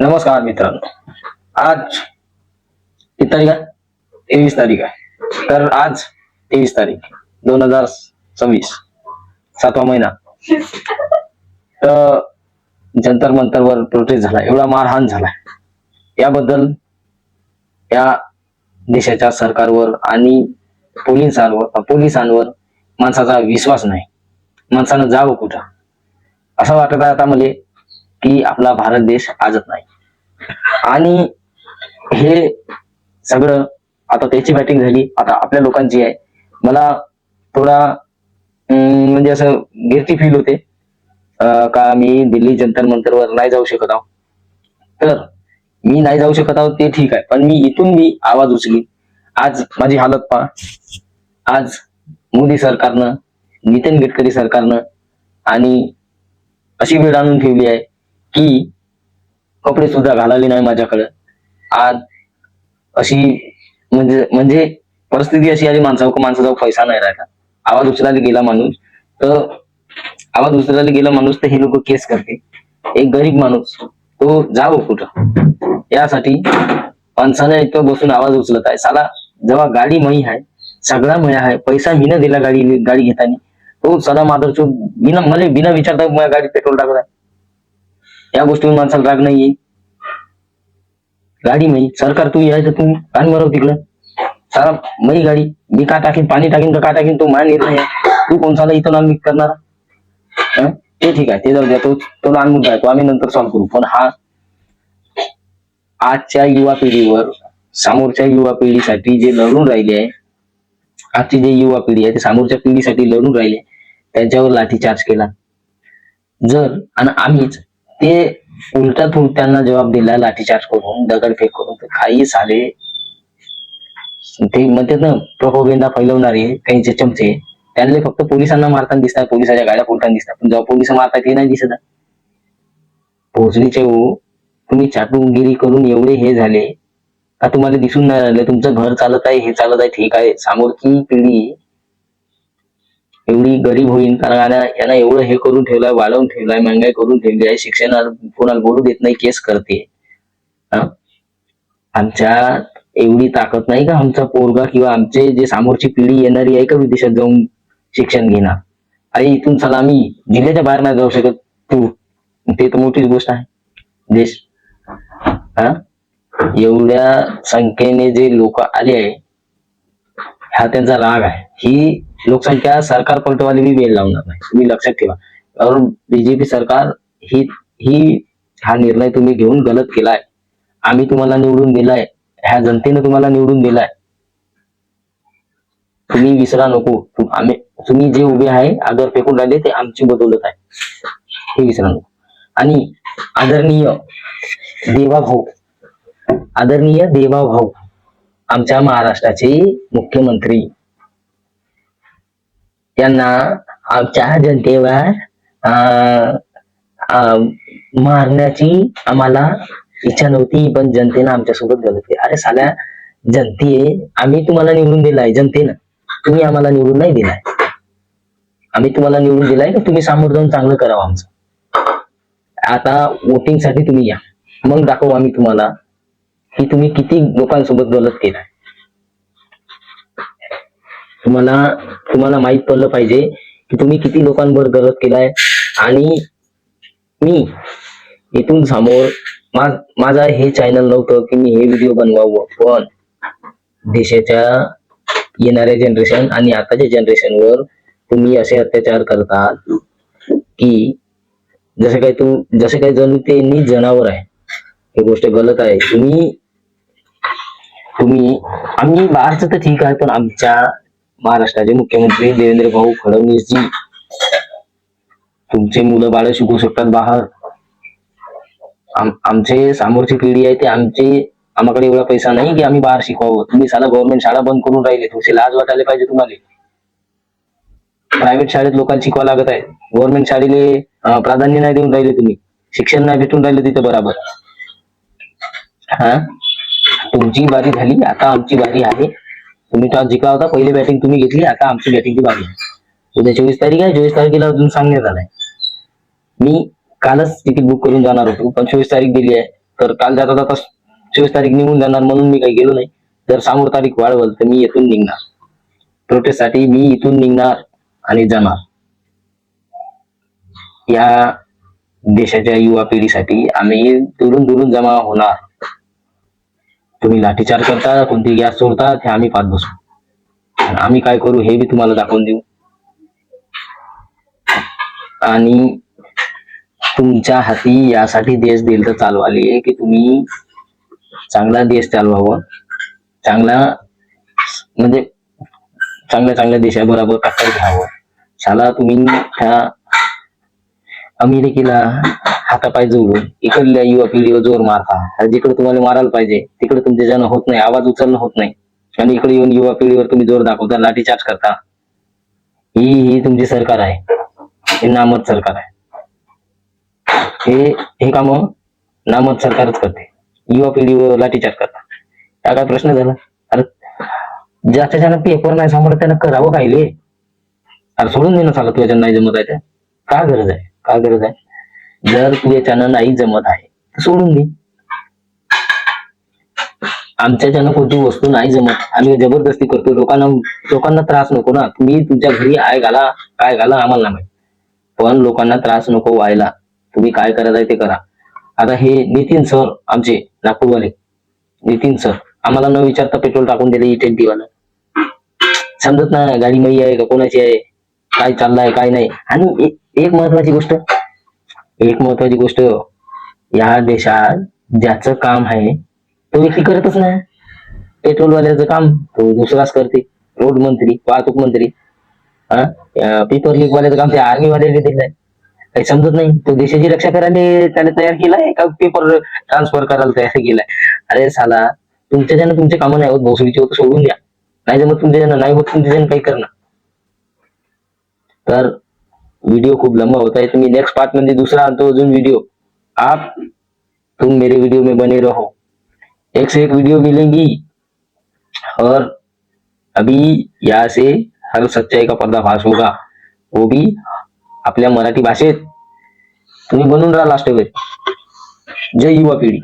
नमस्कार मित्रांनो. आज किती तारीख आहे? 23 तारीख आहे. तर आज 23 तारीख 2026, 7वा महिना. तर जंतर मंतरवर प्रोटेस्ट झाला, एवढा मारहाण झाला. याबद्दल या देशाच्या सरकारवर आणि पोलिसांवर माणसाचा विश्वास नाही. माणसानं जावं कुठं असं वाटत आहे आता मला की आपला भारत देश आजच नाही. आणि हे सगळं आता त्याची बॅटिंग झाली, आता आपल्या लोकांची आहे. मला थोडा म्हणजे असं गिल्टी फील होते का मी दिल्ली जंतर मंतरवर नाही जाऊ शकत आहो. तर मी नाही जाऊ शकत आहो ते ठीक आहे, पण मी आवाज उचली. आज माझी हालत पहा. आज मोदी सरकारनं, नितीन गडकरी सरकारनं आणि अशी वेळ आणून ठेवली आहे की कपडे सुद्धा घालायला नाही माझ्याकडे. आज अशी म्हणजे परिस्थिती अशी आली, माणसाजवळ पैसा नाही राहिला. आवाज उचलायला गेला माणूस तर हे लोक केस करते. एक गरीब माणूस तो जावं कुठं यासाठी माणसाने इथं बसून आवाज उचलत आहे. साला जेव्हा गाडी मही आहे, सगळा मया आहे, पैसा मी न दिला गाडी घेताना, तो सदा माधवचो बिना विचारता माझ्या गाडीत पेट्रोल टाकत आहे. या गोष्टीवर माणसाला राग नाहीये. गाडी मई सरकार तू यायचं, तू पाणी मरव तिकडं. सारा मई गाडी मी का टाकीन, पाणी टाकीन का टाकीन, तो माझ्या निर्णय आहे. तू कोणसाला इथं नाम करणार ते ठीक आहे, ते जाऊ द्या, तो लहान मुद्दा आहे, तो आम्ही नंतर सॉल्व्ह करू. पण हा आजच्या युवा पिढीवर, समोरच्या युवा पिढीसाठी जे लढून राहिले आहे, आजची जी युवा पिढी आहे ते समोरच्या पिढीसाठी लढून राहिले, त्यांच्यावर लाठीचार्ज केला जर, आणि आम्हीच ते उलटा त्यांना जबाब दिला, लाठीचार्ज करून, दगडफेक करून. तर काही साले ते म्हणतात ना प्रोपोगेंडा फैलवणारे काहींचे चमचे, त्यांना फक्त पोलिसांना मारताना दिसतात, पोलिसाच्या गाड्या फोडताना दिसतात, पण जेव्हा पोलिस मारतात ते नाही दिसत. पोहोचणीचे तुम्ही चाटुगिरी करून एवढे हे झाले का तुम्हाला दिसून नाही राहिलं तुमचं घर चालत आहे, हे चालत आहे, ठीक आहे. समोरची पिढी एवढी गरीब होईल कारण यांना एवढं हे करून ठेवलंय, वाढवून ठेवलंय, महंगाई करून ठेवली आहे, शिक्षणाला कोणाला बोलू देत नाही, केस करते. आमच्या एवढी ताकद नाही का आमचा पोरगा किंवा आमचे जे समोरची पिढी येणारी आहे का विदेशात जाऊन शिक्षण घेणार. अरे इथून चला आम्ही जिल्ह्याच्या बाहेर नाही जाऊ शकत, तू ते तर मोठीच गोष्ट आहे. देश एवढ्या संख्येने जे लोक आले आहे, हा त्यांचा राग आहे. ही लोकसंख्या सरकार पलटवाली बी वेळ लावणार नाही, तुम्ही लक्षात ठेवा. कारण बीजेपी सरकार ही हा निर्णय तुम्ही घेऊन गलत केलाय. आम्ही तुम्हाला निवडून दिलाय, ह्या जनतेने तुम्हाला निवडून दिलाय, तुम्ही विसरा नको. तुम्ही जे उभे आहे आदर फेकून राहिले ते आमची बदौलत आहे, हे विसरा नको. आणि आदरणीय देवाभाऊ आमच्या महाराष्ट्राचे मुख्यमंत्री यांना आमच्या जनतेवर मारण्याची आम्हाला इच्छा नव्हती, पण जनतेनं आमच्यासोबत गलत केली. अरे साल्या आम्ही तुम्हाला निवडून दिलाय, जनतेनं. तुम्ही आम्हाला निवडून नाही दिलाय. आम्ही तुम्हाला निवडून दिलाय की तुम्ही समोर जाऊन चांगलं करावं आमचं. आता वोटिंग साठी तुम्ही या, मग दाखवू आम्ही तुम्हाला की तुम्ही किती लोकांसोबत गलत केलाय. तुम्हाला माहित पडलं पाहिजे की तुम्ही किती लोकांवर गलत केलाय. आणि मी इथून समोर माझा हे चॅनल नव्हतं की मी हे व्हिडिओ बनवावं, पण देशाच्या येणाऱ्या जनरेशन आणि आताच्या जनरेशनवर तुम्ही असे अत्याचार करतात की जसे काही जण ते जनावर आहे. ही गोष्ट गलत आहे. आम्ही बाहेरचं तर ठीक आहे, पण आमच्या महाराष्ट्राचे मुख्यमंत्री देवेंद्र भाऊ फडणवीसजी, तुमचे मुलं बाळ शिकू शकतात बाहेर. आमचे समोरची पिढी आहे ते आम्हाकडे एवढा पैसा नाही की आम्ही बाहेर शिकवावं. तुम्ही साला गव्हर्नमेंट शाळा बंद करून राहिले, थोडीशी लाज वाटायला पाहिजे तुम्हाला. प्रायव्हेट शाळेत लोकांना शिकवा लागत आहे, गव्हर्नमेंट शाळेला प्राधान्य नाही देऊन राहिले. तुम्ही शिक्षण नाही भेटून राहिले तिथे बराबर. तुमची बारी झाली, आता आमची बारी आहे. तुम्ही टॉस जिंकला होता, पहिली बॅटिंग तुम्ही घेतली, आता आमची बॅटिंगची बारी आहे. उद्या 24 तारीख आहे, 24 तारखेला अजून सांगण्यात आलाय. मी कालच तिकीट बुक करून जाणार होतो, पण 24 तारीख दिली आहे. तर काल जाता जाता 24 तारीख निघून जाणार म्हणून मी काही गेलो नाही. जर समोर तारीख वाढवल तर मी इथून निघणार प्रोटेस्ट साठी. मी इथून निघणार आणि जाणार. या देशाच्या युवा पिढीसाठी आम्ही दुरून दुरून जमा होणार. तुम्ही लाठीचार्ज करता, कोणती गॅस सोडता, ते आम्ही पाहत बसू. आणि आम्ही काय करू हे बी तुम्हाला दाखवून देऊ. आणि तुमच्या हाती यासाठी देश दिल तर चालवाले की तुम्ही चांगला देश चालवावं, चांगला म्हणजे चांगल्या चांगल्या देशाबरोबर टक्कर घ्यावं. शाला तुम्ही त्या अमेरिकेला हातापाय जोडून इकडल्या युवा पिढीवर जोर मारता. जिकडे तुम्हाला मारायला पाहिजे तिकडे तुमचे जण होत नाही, आवाज उचलणं होत नाही, आणि इकडे येऊन युवा पिढीवर तुम्ही जोर दाखवता, लाठीचार्ज करता. ही तुमची सरकार आहे, हे नामत सरकार आहे. हे काम नामत सरकारच करते. युवा पिढीवर लाठीचार्ज करता. हा काय प्रश्न झाला? अरे ज्याच्या ज्यानं पेपर नाही सांभाळत त्यानं करावं कायले? अरे सोडून देणं चालत तुझ्या नाही जमत आहे त्या. का गरज आहे? का गरज आहे? जर तुझ्याच्यानं नाही जमत आहे तर सोडून दे. आमच्याच्यानं कोणती वस्तू नाही जमत, आम्ही जबरदस्ती करतो. लोकांना त्रास नको ना. तुम्ही तुमच्या घरी काय घाला आम्हाला नाही माहित, पण लोकांना त्रास नको व्हायला. तुम्ही काय करायचं ते करा. आता हे नितीन सर आमचे नागपूरवाले, नितीन सर आम्हाला न विचारता पेट्रोल टाकून दिले E20 वाला. समजत नाही गाडी मई आहे का कोणाची आहे, काय चाललंय काय नाही. आणि एक महत्वाची गोष्ट, या देशात ज्याचं काम आहे तो व्यक्ती करतच नाही. पेट्रोलवाल्याचं काम तो दुसराच करते. रोड मंत्री, वाहतूक मंत्री, पेपर लीक वाल्याचं काम ते आर्मी वाल्याने दिलंय. काही समजत नाही. तो देशाची रक्षा करायला त्याने तयार केलाय का पेपर ट्रान्सफर करायला तयार केलाय? अरे साला, तुमच्या ज्यानं तुमचे कामं नाही होत भोसडीचे होत सोडून द्या. नाही जमत तुमच्या ज्यानं नाही होत तुमच्या ज्यानं काही करणार. तर वीडियो खूप लंबा होता है, तो मैं नेक्स्ट पार्ट में दूसरा आणतो अजून वीडियो. आप तुम मेरे वीडियो में बने रहो, एक से एक वीडियो मिलेंगी. और अभी यहाँ से हर सच्चाई का पर्दाफाश होगा, वो भी आपल्या मराठी भाषेत. तुम्ही बनून राहा लास्ट वेळेस. जय युवा पिढी.